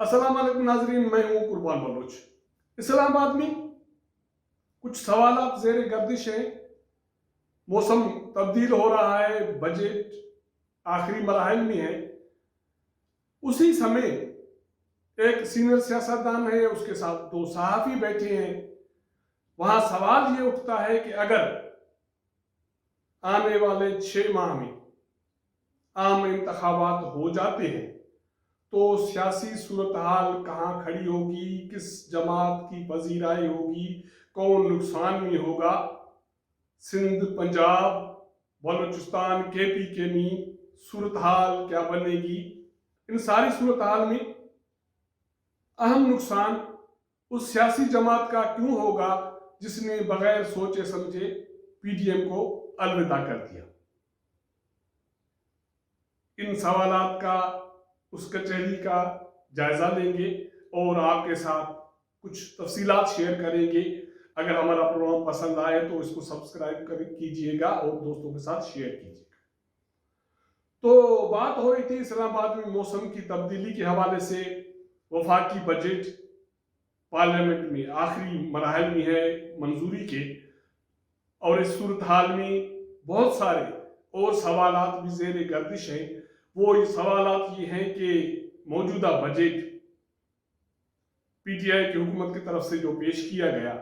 अस्सलाम वालेकुम नाजरीन, मैं हूं कुर्बान बलोच। इस्लामाबाद में कुछ सवालात ज़ेर गर्दिश हैं। मौसम तब्दील हो रहा है, बजट आखिरी मराहल में है। उसी समय एक सीनियर सियासतदान है, उसके साथ दो सहाफ़ी बैठे हैं। वहां सवाल ये उठता है कि अगर आने वाले 6 माह में आम इंतखाबात हो जाते हैं तो सियासी सूरत हाल कहाँ खड़ी होगी, किस जमात की पजीराई होगी, कौन नुकसान में होगा, सिंध, पंजाब, बलूचिस्तान, KPK में सूरत हाल क्या बनेगी। इन सारी सूरत हाल में अहम नुकसान उस सियासी जमात का क्यों होगा जिसने बगैर सोचे समझे PDM को अलविदा कर दिया। इन सवालात का, उस कचहरी का जायजा लेंगे और आपके साथ कुछ तफसीलात शेयर करेंगे। अगर हमारा प्रोग्राम पसंद आए तो इसको सब्सक्राइब कीजिएगा और दोस्तों के साथ शेयर कीजिएगा। तो बात हो रही थी इस्लामाबाद में मौसम की तब्दीली के हवाले से। वफाकी बजट पार्लियामेंट में आखिरी मराहल में है मंजूरी के, और इस सूरत हाल में बहुत सारे और सवालात भी ज़ेर गर्दिश हैं। वो सवालात ये हैं कि मौजूदा बजट PTI की हुकूमत की तरफ से जो पेश किया गया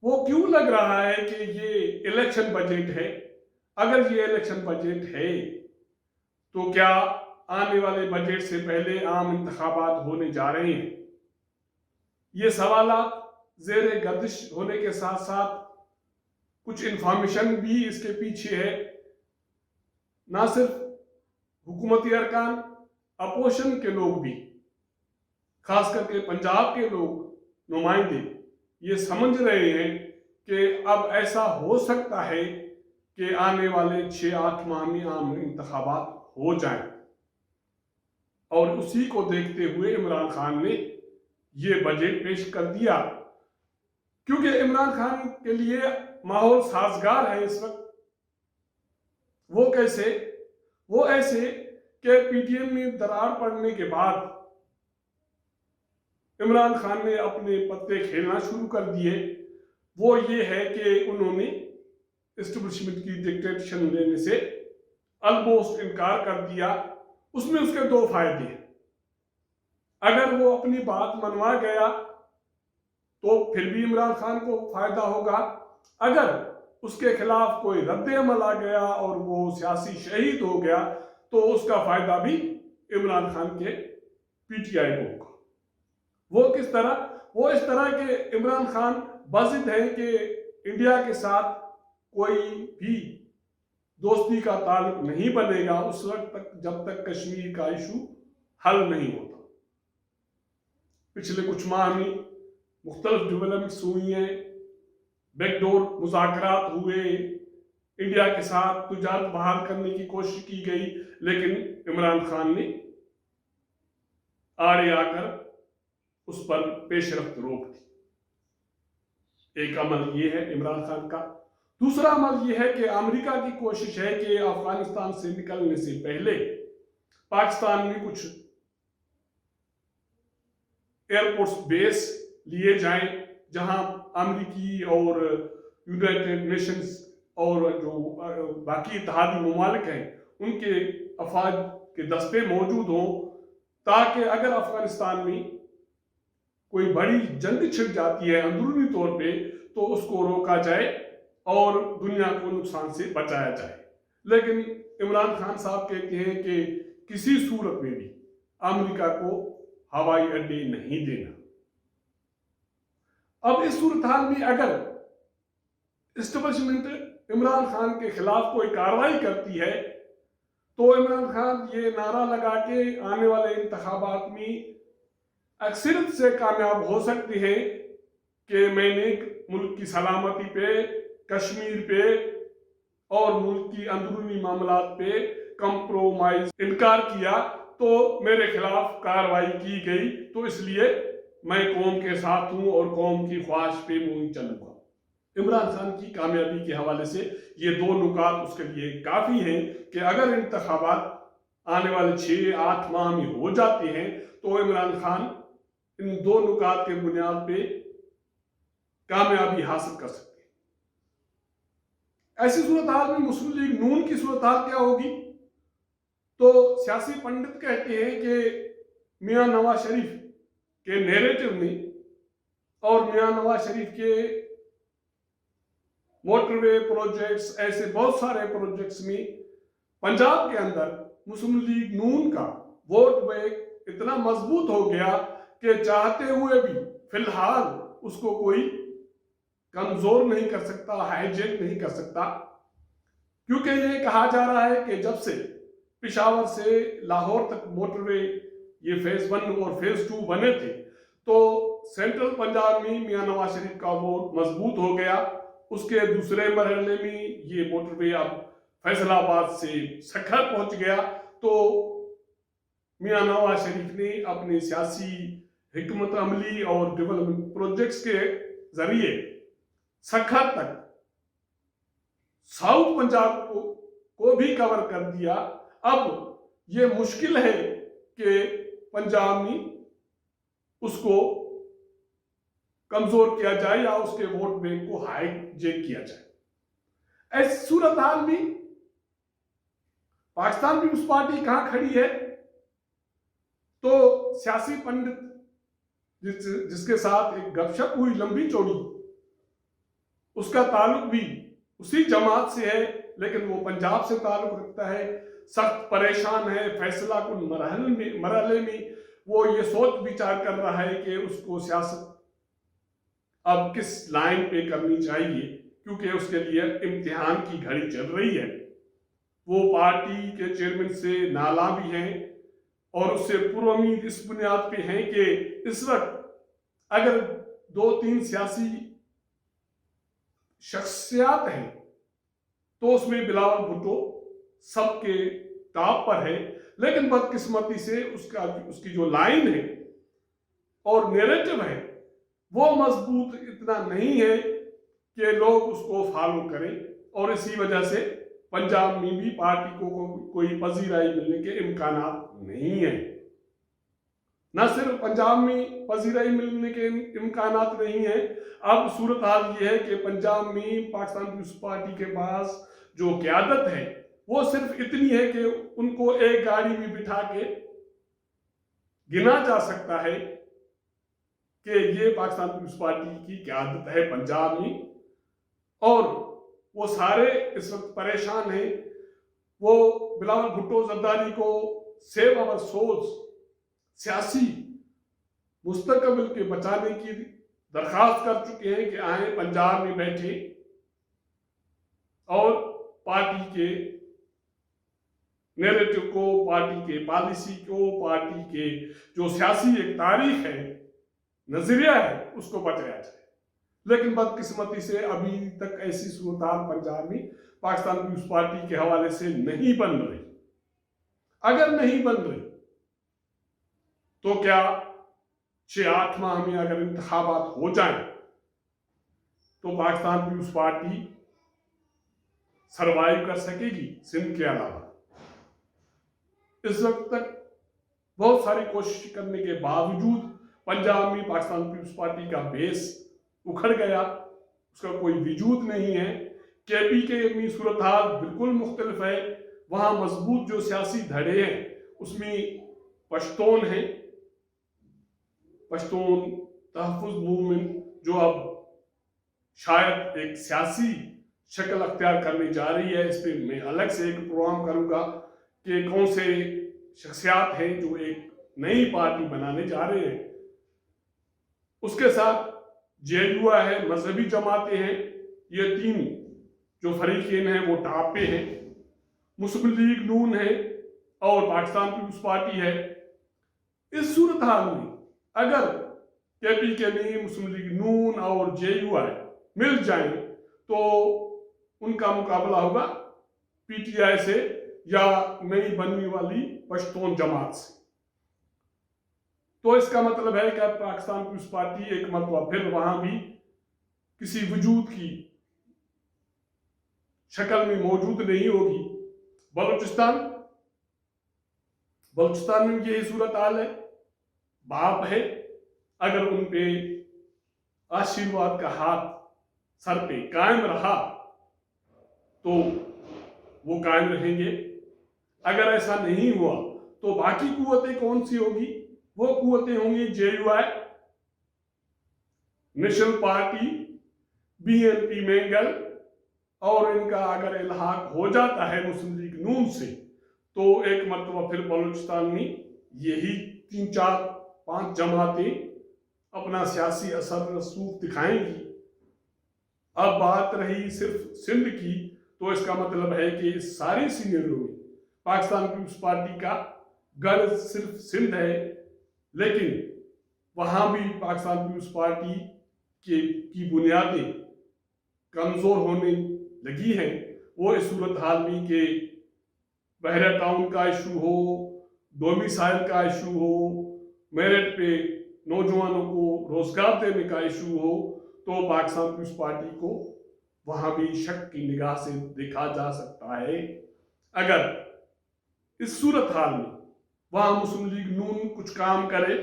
वो क्यों लग रहा है कि ये इलेक्शन बजट है। अगर ये इलेक्शन बजट है तो क्या आने वाले बजट से पहले आम इंतखाबात होने जा रहे हैं। ये सवालात ज़ेर गर्दिश होने के साथ साथ कुछ इंफॉर्मेशन भी इसके पीछे है। ना सिर्फ हुकूमती अरकान, अपोजिशन के लोग भी, खास करके पंजाब के लोग नुमाइंदे, ये समझ रहे हैं कि अब ऐसा हो सकता है कि आने वाले 6-8 माह में आम इंतखाबात हो जाएं। और उसी को देखते हुए इमरान खान ने ये बजट पेश कर दिया, क्योंकि इमरान खान के लिए माहौल साजगार है इस वक्त। वो कैसे? वो ऐसे कि PTM में दरार पड़ने के बाद इमरान खान ने अपने पत्ते खेलना शुरू कर दिए। वो ये है कि उन्होंने एस्टेब्लिशमेंट की डिक्टेटरशिप लेने से ऑलमोस्ट इनकार कर दिया। उसमें उसके दो फायदे हैं। अगर वो अपनी बात मनवा गया तो फिर भी इमरान खान को फायदा होगा। अगर उसके खिलाफ कोई रद्द अमल आ गया और वो सियासी शहीद हो गया तो उसका फायदा भी इमरान खान के PTI को होगा। वो किस तरह? वो इस तरह के इमरान खान बाजिद है कि इंडिया के साथ कोई भी दोस्ती का ताल्लुक नहीं बनेगा उस वक्त तक जब तक कश्मीर का इशू हल नहीं होता। पिछले कुछ माह में मुख्तलिफ डेवलपमेंट्स हुई हैं, बैकडोर मुज़ाकरात हुए, इंडिया के साथ तिजारत बहाल करने की कोशिश की गई, लेकिन इमरान खान ने आड़े आकर उस पर पेशरफ्त रोक दी। एक अमल ये है इमरान खान का। दूसरा अमल ये है कि अमेरिका की कोशिश है कि अफगानिस्तान से निकलने से पहले पाकिस्तान में कुछ एयरपोर्ट्स बेस लिए जाएं, जहां अमेरिकी और यूनाइटेड नेशंस और जो बाकी इत्तेहादी ममालिक हैं उनके अफवाज के दस्ते मौजूद हों, ताकि अगर अफगानिस्तान में कोई बड़ी जंग छिड़ जाती है अंदरूनी तौर पे तो उसको रोका जाए और दुनिया को नुकसान से बचाया जाए। लेकिन इमरान खान साहब कहते हैं कि किसी सूरत में भी अमेरिका को हवाई अड्डे नहीं देना। अब इस सूरत हाल में अगर एस्टेब्लिशमेंट इमरान खान के खिलाफ कोई कार्रवाई करती है तो इमरान खान ये नारा लगा के आने वाले इंतखाबात में अक्सरियत से कामयाब हो सकते हैं कि मैंने मुल्क की सलामती पे, कश्मीर पे और मुल्क की अंदरूनी मामलात पे कंप्रोमाइज इनकार किया तो मेरे खिलाफ कार्रवाई की गई, तो इसलिए मैं कौम के साथ हूं और कौम की ख्वाहिश पे मुहिम चलूंगा। इमरान खान की कामयाबी के हवाले से ये दो नुकात उसके लिए काफ़ी हैं कि अगर इंतखाबात आने वाले 6-8 माह में हो जाती हैं तो इमरान खान इन दो नुकात के बुनियाद पे कामयाबी हासिल कर सकते हैं। ऐसी सूरत हाल में मुस्लिम लीग नून की सूरत हाल क्या होगी? तो सियासी पंडित कहते हैं कि मियां नवाज शरीफ के नैरेटिव में और मियां नवाज शरीफ के मोटरवे प्रोजेक्ट्स, ऐसे बहुत सारे प्रोजेक्ट्स में पंजाब के अंदर मुस्लिम लीग नून का वोट बैंक इतना मजबूत हो गया कि चाहते हुए भी फिलहाल उसको कोई कमजोर नहीं कर सकता, हाईजैक नहीं कर सकता, क्योंकि ये कहा जा रहा है कि जब से पेशावर से लाहौर तक मोटरवे ये फेज 1 और फेज 2 बने थे तो सेंट्रल पंजाब में मियां नवाज शरीफ का वोट मजबूत हो गया। उसके दूसरे मरहले में ये मोटरवे अब फैसलाबाद से सखर पहुंच गया तो मियां नवाज शरीफ ने अपनी सियासी हिकमत अमली और डेवलपमेंट प्रोजेक्ट्स के जरिए सखर तक साउथ पंजाब को भी कवर कर दिया। अब ये मुश्किल है कि पंजाब में उसको कमजोर किया जाए या उसके वोट बैंक को हाईजैक किया जाए। ऐसी सूरत हाल में पाकिस्तान पीपुल्स पार्टी कहां खड़ी है? तो सियासी पंडित जिसके साथ एक गपशप हुई लंबी चौड़ी, उसका ताल्लुक भी उसी जमात से है लेकिन वो पंजाब से ताल्लुक रखता है, सख्त परेशान है, फैसला कुल मरहले में वो ये सोच विचार कर रहा है कि उसको सियासत अब किस लाइन पे करनी चाहिए, क्योंकि उसके लिए इम्तिहान की घड़ी चल रही है। वो पार्टी के चेयरमैन से नाला भी हैं और उससे पूर्व उम्मीद इस बुनियाद पे है कि इस वक्त अगर 2-3 सियासी शख्सियात हैं तो उसमें बिलावल भुट्टो सबके टॉप पर है, लेकिन बदकिस्मती से उसकी जो लाइन है और नैरेटिव है वो मजबूत इतना नहीं है कि लोग उसको फॉलो करें और इसी वजह से पंजाब में भी पार्टी को कोई पजीराई मिलने के इम्कान नहीं है। न सिर्फ पंजाब में पजीराई मिलने के इम्कान नहीं है, अब सूरत हाल ये है कि पंजाब में पाकिस्तान पीपुल्स पार्टी के पास जो क़यादत है वो सिर्फ इतनी है कि उनको एक गाड़ी में बिठा के गिना जा सकता है कि ये पाकिस्तान पीपुल्स पार्टी की क़यादत है पंजाब में, और वो सारे इस वक्त परेशान हैं। वो बिलावल भुट्टो जरदारी को सेव आवर सोल्स सियासी मुस्तकबिल के बचाने की दरखास्त कर चुके हैं कि आए पंजाब में बैठे और पार्टी के नैरेटिव को, पार्टी के पॉलिसी को, पार्टी के जो सियासी एक तारीख है, नजरिया है, उसको बचाया जाए। लेकिन बदकिस्मती से अभी तक ऐसी सूरत पंजाब में पाकिस्तान पीपुल्स पार्टी के हवाले से नहीं बन रही। अगर नहीं बन रही तो क्या 6-8 माह में अगर इंतखाबात हो जाएं तो पाकिस्तान पीपुल्स पार्टी सरवाइव कर सकेगी सिंध के अलावा? इस वक्त तक बहुत सारी कोशिश करने के बावजूद पंजाब में पाकिस्तान पीपुल्स पार्टी का बेस उखड़ गया, उसका कोई वजूद नहीं है। केपी के में सूरत हाल बिल्कुल मुख्तलिफ है। वहां मजबूत जो सियासी धड़े हैं उसमें पश्तून है, पश्तून तहफ़्फ़ुज़ मूवमेंट जो अब शायद एक सियासी शक्ल अख्तियार करने जा रही है। इस पर मैं अलग से एक प्रोग्राम करूंगा कि कौन से शख्सियात हैं जो एक नई पार्टी बनाने जा रहे हैं। उसके साथ जेडुआ है, मजहबी जमातें हैं, ये 3 जो फरीकें हैं वो टॉप पे हैं। मुस्लिम लीग नून है और पाकिस्तान पीपुल्स पार्टी है। इस सूरत हाल में अगर केपी के लिए मुस्लिम लीग नून और जेयूआई मिल जाएं तो उनका मुकाबला होगा पीटीआई से या नई बनने वाली पश्तून जमात से। तो इसका मतलब है कि पाकिस्तान पीपुल्स पार्टी एक मरतबा फिर वहां भी किसी वजूद की शक्ल में मौजूद नहीं होगी। बलूचिस्तान बलूचिस्तान में यही सूरत हाल है। बाप है, अगर उन पे आशीर्वाद का हाथ सर पे कायम रहा तो वो कायम रहेंगे। अगर ऐसा नहीं हुआ तो बाकी कुव्वतें कौन सी होगी? वो कुव्वतें होंगी JUI, national party, BNP mangle, और इनका अगर इल्हाक हो जाता है मुस्लिम लीग नून से तो एक मरतबा फिर बलूचिस्तान में यही 3-4-5 जमातें अपना सियासी असर रसूख दिखाएंगी। अब बात रही सिर्फ सिंध की, तो इसका मतलब है कि इस सारी सीनियरों में पाकिस्तान पीपुल्स पार्टी का गढ़ सिर्फ सिंध है, लेकिन वहां भी पाकिस्तान पीपुल्स पार्टी की बुनियादें कमजोर होने लगी हैं। वो इस सूरत हाल में कि बहरा टाउन का इशू हो, डोमिसाइल का इशू हो, मेरिट पे नौजवानों को रोजगार देने का इशू हो, तो पाकिस्तान पीपुल्स पार्टी को वहां भी शक की निगाह से देखा जा सकता है। अगर इस सूरत हाल में वहां मुस्लिम लीग नून कुछ काम करे,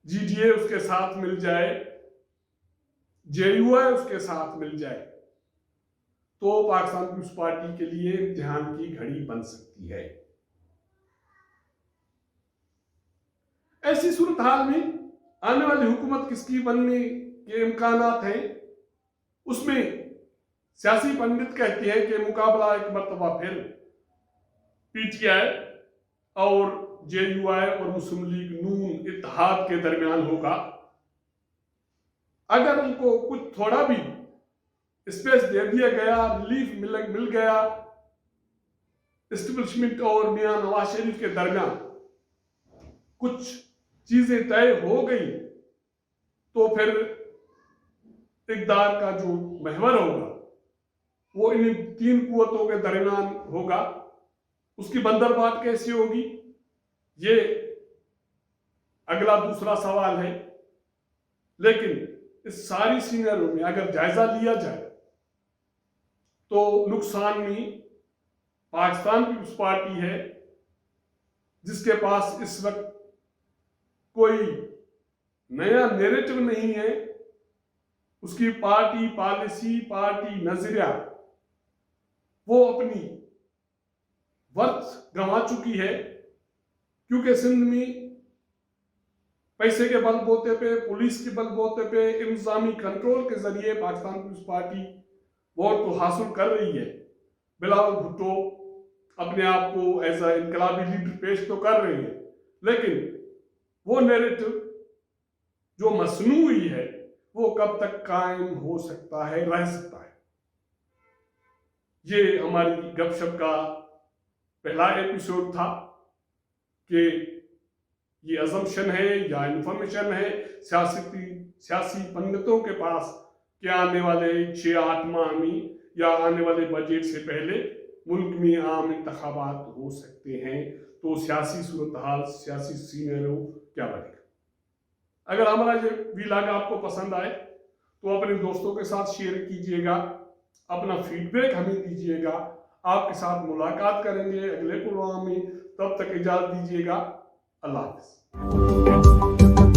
GDA उसके साथ मिल जाए, JUI उसके साथ मिल जाए, तो पाकिस्तान पीपुल्स पार्टी के लिए इम्तिहान की घड़ी बन सकती है। ऐसी सूरत हाल में आने वाली हुकूमत किसकी बनने के इम्कानात हैं, उसमें सियासी पंडित कहते हैं कि मुकाबला एक मरतबा फिर PTI और JUI और मुस्लिम लीग नून इत्तेहाद के दरमियान होगा। अगर उनको कुछ थोड़ा भी स्पेस दे दिया गया, रिलीफ मिल गया एस्टेब्लिशमेंट और मियां नवाज शरीफ के दरमियान कुछ चीजें तय हो गई, तो फिर इक़्तिदार का जो महवर होगा वो इन 3 कुव्वतों के दरमियान होगा। उसकी बंदरबांट कैसी होगी, ये अगला दूसरा सवाल है। लेकिन इस सारी सीनरियो में अगर जायजा लिया जाए तो नुकसान में पाकिस्तान पीपुल्स पार्टी है, जिसके पास इस वक्त कोई नया नैरेटिव नहीं है। उसकी पार्टी पॉलिसी, पार्टी नजरिया वो अपनी वर्थ गंवा चुकी है, क्योंकि सिंध में पैसे के बलबूते पे, पुलिस के बलबूते पे, इंतजामी कंट्रोल के जरिए पाकिस्तान पीपुल्स पार्टी वोट तो हासिल कर रही है। बिलावल भुट्टो अपने आप को एज अ इनकलाबी लीडर पेश तो कर रहे हैं, लेकिन वो नैरेटिव जो मसनूई है वो कब तक कायम हो सकता है, रह सकता है। ये हमारी गपशप का पहला एपिसोड था कि ये अजम्पशन है या इंफॉर्मेशन है सियासी पंडितों के पास कि आने वाले 6-8 माह में या आने वाले बजट से पहले मुल्क में आम इंतखाबात हो सकते हैं, तो सियासी सूरत हाल, सियासी सीनरियो क्या बनेगा। अगर हमारा ये व्लॉग आपको पसंद आए तो अपने दोस्तों के साथ शेयर कीजिएगा, अपना फीडबैक हमें दीजिएगा। आपके साथ मुलाकात करेंगे अगले प्रोग्राम में, तब तक इजाजत दीजिएगा। अल्लाह हाफ़िज़।